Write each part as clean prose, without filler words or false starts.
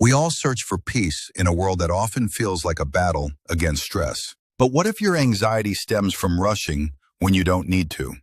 We all search for peace in a world that often feels like a battle against stress. But what if your anxiety stems from rushing when you don't need to?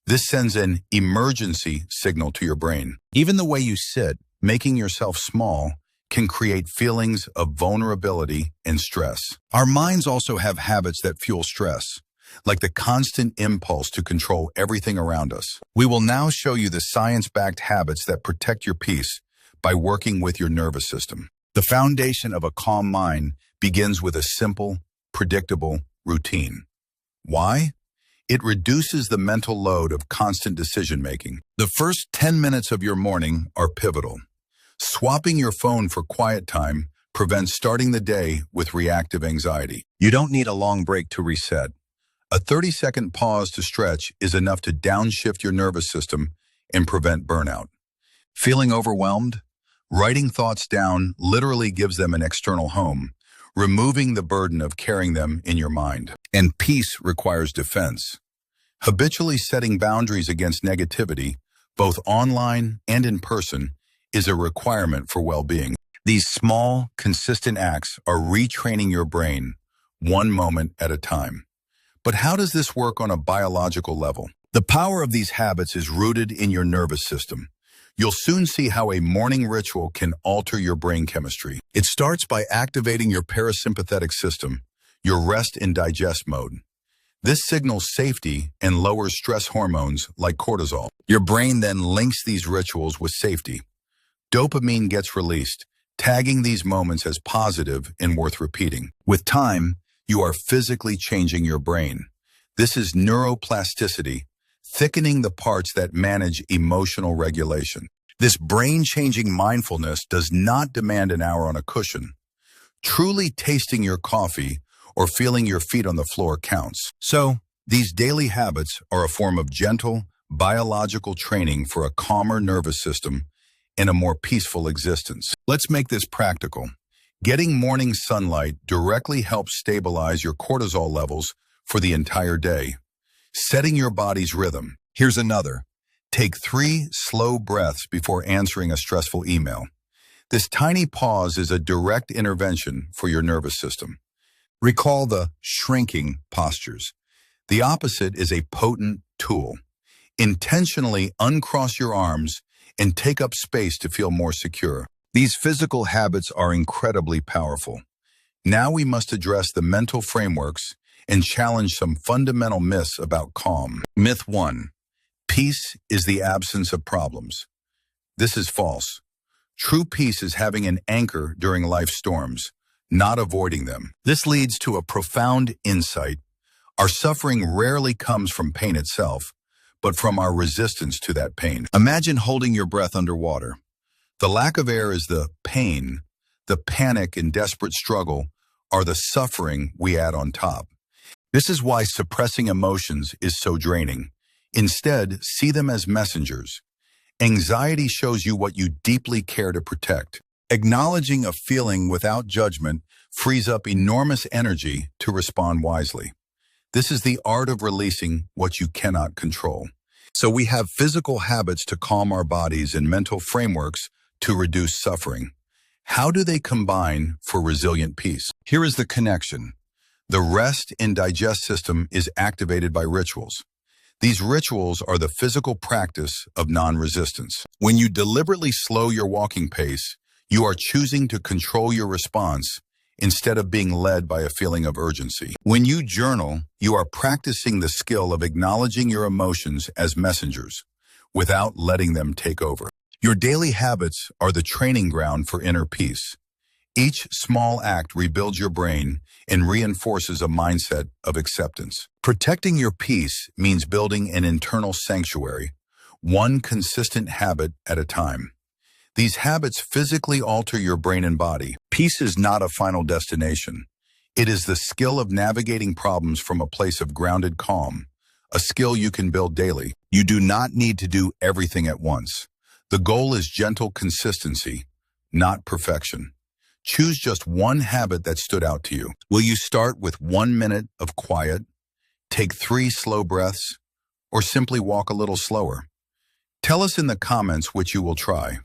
This sends an emergency signal to your brain. Even the way you sit, making yourself small, can create feelings of vulnerability and stress. Our minds also have habits that fuel stress, like the constant impulse to control everything around us. We will now show you the science-backed habits that protect your peace by working with your nervous system. The foundation of a calm mind begins with a simple, predictable routine. Why? It reduces the mental load of constant decision-making. The first 10 minutes of your morning are pivotal. Swapping your phone for quiet time prevents starting the day with reactive anxiety. You don't need a long break to reset. A 30-second pause to stretch is enough to downshift your nervous system and prevent burnout. Feeling overwhelmed? Writing thoughts down literally gives them an external home, removing the burden of carrying them in your mind. And peace requires defense. Habitually setting boundaries against negativity, both online and in person, is a requirement for well-being. These small, consistent acts are retraining your brain, one moment at a time. But how does this work on a biological level? The power of these habits is rooted in your nervous system. You'll soon see how a morning ritual can alter your brain chemistry. It starts by activating your parasympathetic system, your rest and digest mode. This signals safety and lowers stress hormones like cortisol. Your brain then links these rituals with safety. Dopamine gets released, tagging these moments as positive and worth repeating. With time, you are physically changing your brain. This is neuroplasticity, thickening the parts that manage emotional regulation. This brain-changing mindfulness does not demand an hour on a cushion. Truly tasting your coffee or feeling your feet on the floor counts. So, these daily habits are a form of gentle, biological training for a calmer nervous system and a more peaceful existence. Let's make this practical. Getting morning sunlight directly helps stabilize your cortisol levels for the entire day. Setting your body's rhythm. Here's another. Take 3 slow breaths before answering a stressful email. This tiny pause is a direct intervention for your nervous system. Recall the shrinking postures. The opposite is a potent tool. Intentionally uncross your arms and take up space to feel more secure. These physical habits are incredibly powerful. Now we must address the mental frameworks and challenge some fundamental myths about calm. Myth 1. Peace is the absence of problems. This is false. True peace is having an anchor during life's storms, not avoiding them. This leads to a profound insight. Our suffering rarely comes from pain itself, but from our resistance to that pain. Imagine holding your breath underwater. The lack of air is the pain. The panic and desperate struggle are the suffering we add on top. This is why suppressing emotions is so draining. Instead, see them as messengers. Anxiety shows you what you deeply care to protect. Acknowledging a feeling without judgment frees up enormous energy to respond wisely. This is the art of releasing what you cannot control. So we have physical habits to calm our bodies and mental frameworks to reduce suffering. How do they combine for resilient peace? Here is the connection. The rest and digest system is activated by rituals. These rituals are the physical practice of non-resistance. When you deliberately slow your walking pace, you are choosing to control your response instead of being led by a feeling of urgency. When you journal, you are practicing the skill of acknowledging your emotions as messengers without letting them take over. Your daily habits are the training ground for inner peace. Each small act rebuilds your brain and reinforces a mindset of acceptance. Protecting your peace means building an internal sanctuary, one consistent habit at a time. These habits physically alter your brain and body. Peace is not a final destination. It is the skill of navigating problems from a place of grounded calm, a skill you can build daily. You do not need to do everything at once. The goal is gentle consistency, not perfection. Choose just one habit that stood out to you. Will you start with 1 minute of quiet, take 3 slow breaths, or simply walk a little slower? Tell us in the comments which you will try.